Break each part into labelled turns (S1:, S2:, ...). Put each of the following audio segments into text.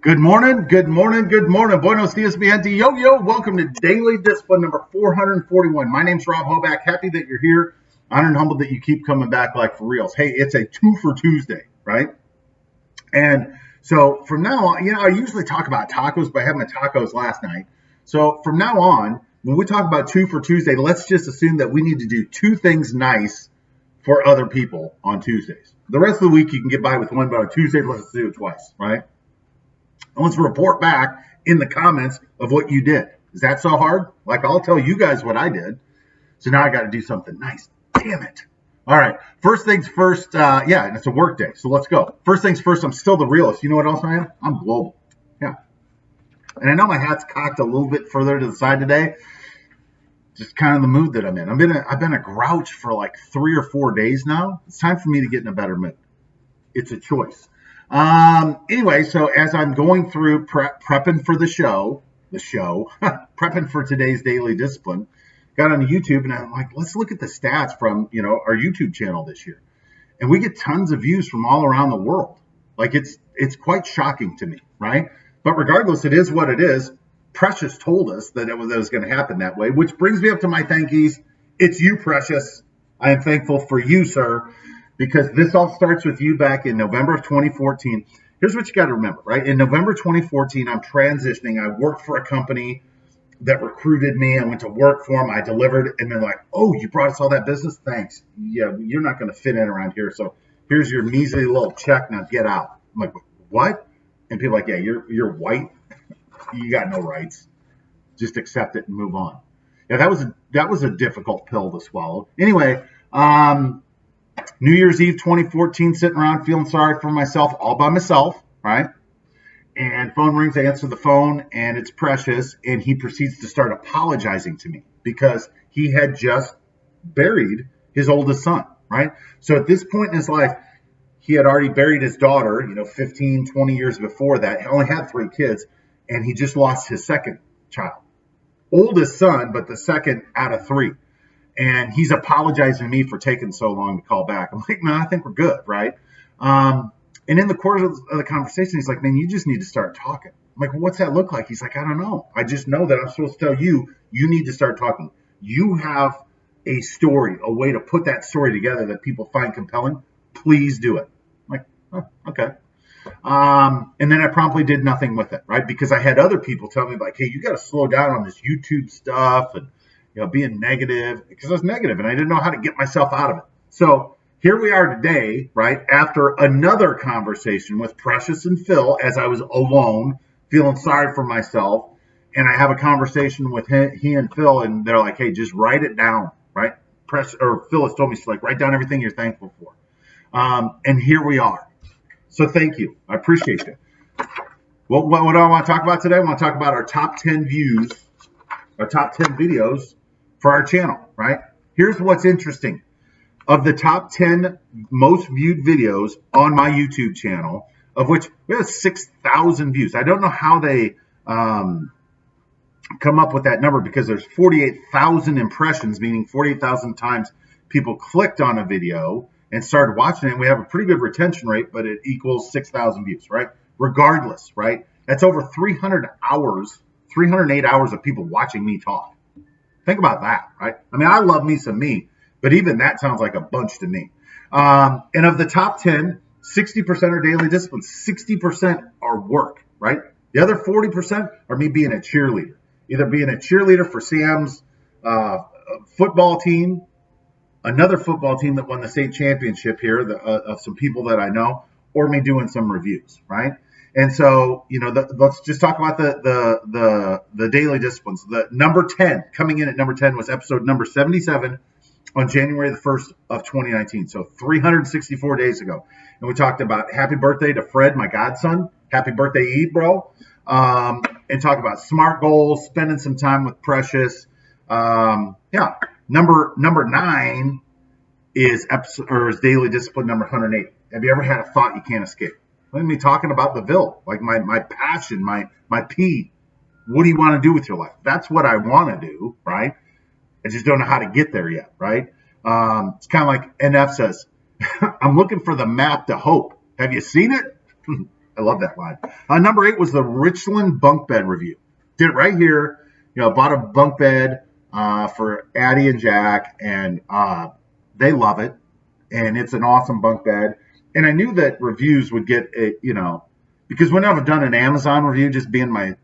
S1: Good morning, good morning, good morning. Buenos dias, mi gente. Yo, yo, welcome to Daily Discipline number 441. My name's Rob Hoback. Happy that you're here. Honored and humbled that you keep coming back like for reals. Hey, it's a 2 for Tuesday, right? And so from now on, I usually talk about tacos, but I had my tacos last night. So from now on, when we talk about 2 for Tuesday, let's just assume that we need to do two things nice for other people on Tuesdays. The rest of the week, you can get by with one, but on Tuesday, let's do it twice, right? And let's report back in the comments of what you did. Is that so hard? Like, I'll tell you guys what I did. So now I got to do something nice. Damn it. All right. First things first. And it's a work day. So let's go. First things first, I'm still the realist. You know what else I am? I'm global. Yeah. And I know my hat's cocked a little bit further to the side today. Just kind of the mood that I'm in. I've been a grouch for like 3 or 4 days now. It's time for me to get in a better mood. It's a choice. Anyway, so as I'm going through prepping for the show, prepping for today's Daily Discipline, got on YouTube and I'm like, let's look at the stats from, our YouTube channel this year. And we get tons of views from all around the world. Like it's quite shocking to me, right? But regardless, it is what it is. Precious told us that it was going to happen that way, which brings me up to my thankies. It's you, Precious. I am thankful for you, sir. Because this all starts with you back in November of 2014. Here's what you got to remember, right? In November 2014, I'm transitioning. I worked for a company that recruited me. I went to work for them. I delivered. And they're like, oh, you brought us all that business? Thanks. Yeah, you're not going to fit in around here. So here's your measly little check. Now get out. I'm like, what? And people are like, yeah, you're white. You got no rights. Just accept it and move on. Yeah, that was a difficult pill to swallow. Anyway, New Year's Eve 2014, sitting around feeling sorry for myself, all by myself, right? And phone rings, I answer the phone, and it's Precious, and he proceeds to start apologizing to me because he had just buried his oldest son, right? So at this point in his life, he had already buried his daughter, 15, 20 years before that. He only had 3 kids, and he just lost his second child. Oldest son, but the second out of 3. And he's apologizing to me for taking so long to call back. I'm like, no, I think we're good, right? And in the course of the conversation, he's like, man, you just need to start talking. I'm like, well, what's that look like? He's like, I don't know. I just know that I'm supposed to tell you, you need to start talking. You have a story, a way to put that story together that people find compelling. Please do it. I'm like, oh, okay. And then I promptly did nothing with it, right? Because I had other people tell me like, hey, you got to slow down on this YouTube stuff and being negative, because I was negative and I didn't know how to get myself out of it. So here we are today, right, after another conversation with Precious and Phil as I was alone, feeling sorry for myself. And I have a conversation with he and Phil, and they're like, hey, just write it down, right? Phil has told me, she's like, write down everything you're thankful for. And here we are. So thank you. I appreciate you. What do I want to talk about today? I want to talk about our top 10 views, our top 10 videos for our channel, right? Here's what's interesting. Of the top 10 most viewed videos on my YouTube channel, of which we have 6,000 views. I don't know how they come up with that number because there's 48,000 impressions, meaning 48,000 times people clicked on a video and started watching it. And we have a pretty good retention rate, but it equals 6,000 views, right? Regardless, right? That's over 308 hours of people watching me talk. Think about that, right? I mean, I love me some me, but even that sounds like a bunch to me. And of the top 10, 60% are daily disciplines. 60% are work, right? The other 40% are me being a cheerleader. Either being a cheerleader for Sam's football team, another football team that won the state championship here, of some people that I know, or me doing some reviews, right? And so, let's just talk about the daily disciplines. The number 10, coming in at number 10 was episode number 77 on January the 1st of 2019. So 364 days ago. And we talked about happy birthday to Fred, my godson. Happy birthday, Eve, bro. And talk about SMART goals, spending some time with Precious. Number 9 is daily discipline number 108. Have you ever had a thought you can't escape? Look at me talking about the Ville, like my passion, my P. What do you want to do with your life? That's what I want to do, right? I just don't know how to get there yet, right? It's kind of like NF says, I'm looking for the map to hope. Have you seen it? I love that line. Number 8 was the Richland bunk bed review. Did it right here. Bought a bunk bed for Addie and Jack, and they love it. And it's an awesome bunk bed. And I knew that reviews would get because whenever I've done an Amazon review, just being my,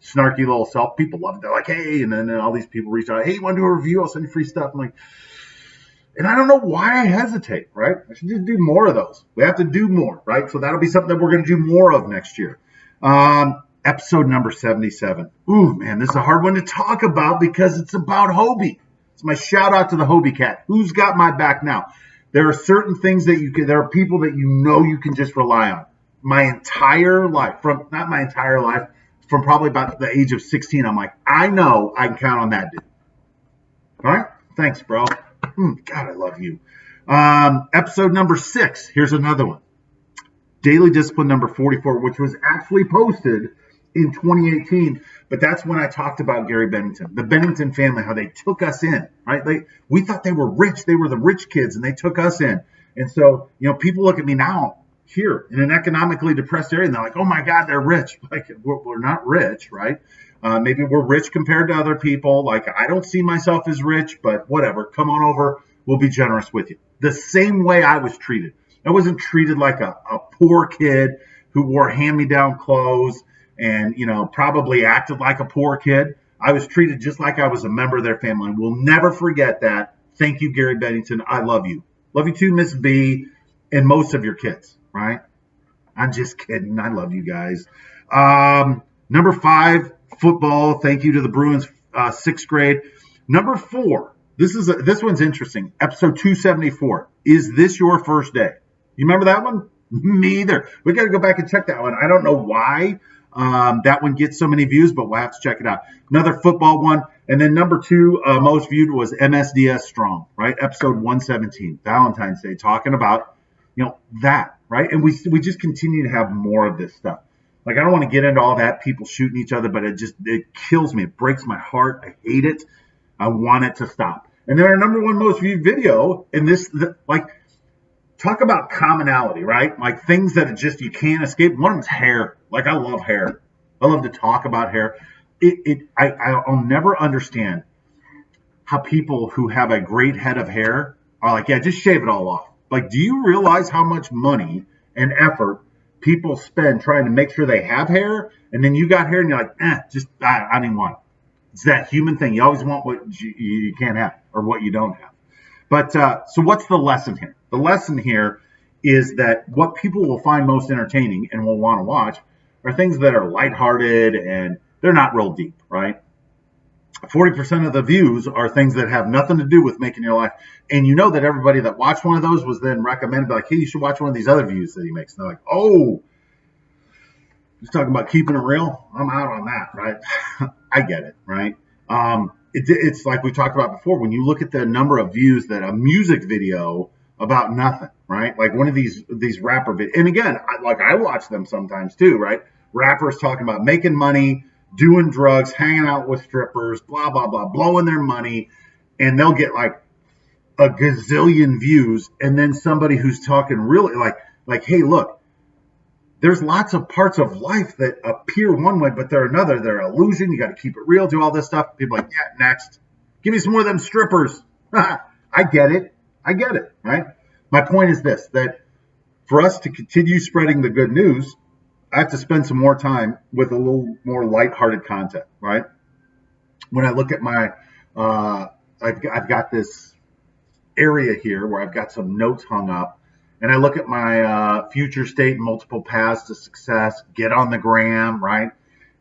S1: snarky little self, people love it. They're like, hey, and then all these people reach out, hey, you want to do a review? I'll send you free stuff. I'm like, and I don't know why I hesitate, right? I should just do more of those. We have to do more, right? So that'll be something that we're going to do more of next year. Episode number 77. Ooh, man, this is a hard one to talk about because it's about Hobie. It's my shout out to the Hobie cat. Who's got my back now? There are certain things that there are people that you can just rely on. My entire life, from probably about the age of 16, I'm like, I know I can count on that dude. All right? Thanks, bro. God, I love you. Episode number 6. Here's another one. Daily Discipline number 44, which was actually posted in 2018. But that's when I talked about Gary Bennington, the Bennington family, how they took us in, right? We thought they were rich. They were the rich kids, and they took us in. And so, people look at me now here in an economically depressed area, and they're like, oh, my God, they're rich. Like, we're not rich, right? Maybe we're rich compared to other people. Like, I don't see myself as rich, but whatever. Come on over. We'll be generous with you. The same way I was treated. I wasn't treated like a poor kid who wore hand-me-down clothes and, probably acted like a poor kid. I was treated just like I was a member of their family. We'll never forget that. Thank you, Gary Bennington. I love you. Love you too, Miss B, and most of your kids, right? I'm just kidding. I love you guys. Number 5, football. Thank you to the Bruins, 6th grade. Number 4. This one's interesting. Episode 274. Is this your first day? You remember that one? Me either. We got to go back and check that one. I don't know why that one gets so many views, but we'll have to check it out. Another football one. And then number 2 most viewed was MSDS Strong, right? Episode 117, Valentine's Day, talking about, that, right? And we just continue to have more of this stuff. Like, I don't want to get into all that, people shooting each other, but it kills me. It breaks my heart. I hate it. I want it to stop. And then our number 1 most viewed video, and talk about commonality, right? Like things that you can't escape. One of them's hair. Like, I love hair. I love to talk about hair. I'll never understand how people who have a great head of hair are like, yeah, just shave it all off. Like, do you realize how much money and effort people spend trying to make sure they have hair? And then you got hair and you're like, I don't even want it. It's that human thing. You always want what you can't have or what you don't have. But so what's the lesson here? The lesson here is that what people will find most entertaining and will want to watch are things that are lighthearted and they're not real deep, right? 40% of the views are things that have nothing to do with making your life. And you know that everybody that watched one of those was then recommended, like, hey, you should watch one of these other views that he makes. And they're like, oh, he's talking about keeping it real. I'm out on that, right? I get it, right? It's like we talked about before. When you look at the number of views that a music video about nothing, right? Like one of these rapper videos. And again, I watch them sometimes too, right? Rappers talking about making money, doing drugs, hanging out with strippers, blah, blah, blah, blowing their money. And they'll get like a gazillion views. And then somebody who's talking really like, hey, look, there's lots of parts of life that appear one way, but they're another. They're illusion. You got to keep it real, do all this stuff. People are like, yeah, next. Give me some more of them strippers. I get it, right? My point is this, that for us to continue spreading the good news, I have to spend some more time with a little more lighthearted content, right? When I look at my, I've got this area here where I've got some notes hung up. And I look at my future state, multiple paths to success, get on the gram, right?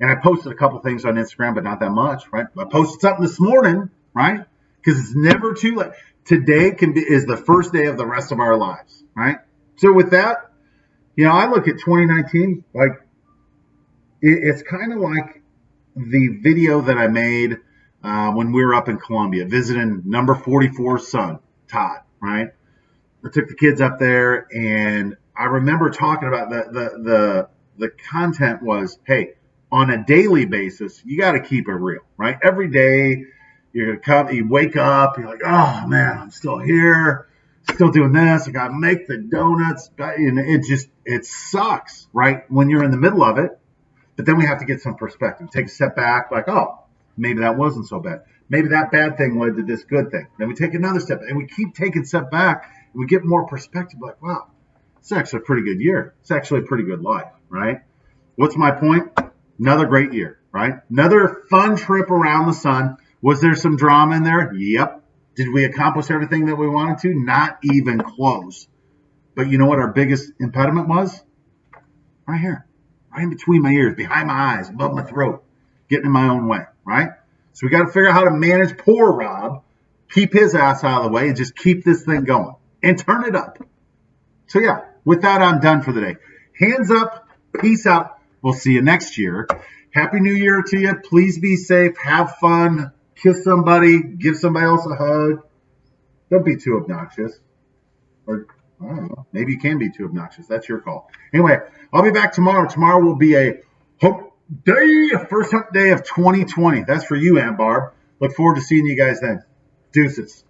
S1: And I posted a couple things on Instagram, but not that much, right? I posted something this morning, right? Because it's never too late. Today is the first day of the rest of our lives, right? So with that, I look at 2019, like it's kind of like the video that I made when we were up in Columbia, visiting number 44's son, Todd, right? I took the kids up there, and I remember talking about the content was, hey, on a daily basis, you got to keep it real, right? Every day, you're gonna come, you wake up, you're like, oh man, I'm still here, still doing this. I got to make the donuts. And it sucks, right? When you're in the middle of it. But then we have to get some perspective. Take a step back, like, oh, maybe that wasn't so bad. Maybe that bad thing led to this good thing. Then we take another step, and we keep taking a step back, and we get more perspective. Like, wow, it's actually a pretty good year. It's actually a pretty good life, right? What's my point? Another great year, right? Another fun trip around the sun. Was there some drama in there? Yep. Did we accomplish everything that we wanted to? Not even close. But you know what our biggest impediment was? Right here. Right in between my ears, behind my eyes, above my throat, getting in my own way, right? So we got to figure out how to manage poor Rob, keep his ass out of the way, and just keep this thing going and turn it up. So yeah, with that, I'm done for the day. Hands up, peace out. We'll see you next year. Happy New Year to you. Please be safe. Have fun. Kiss somebody. Give somebody else a hug. Don't be too obnoxious. Or I don't know. Maybe you can be too obnoxious. That's your call. Anyway, I'll be back tomorrow. Tomorrow will be a hump day, first hump day of 2020. That's for you, Aunt Barb. Look forward to seeing you guys then. Deuces.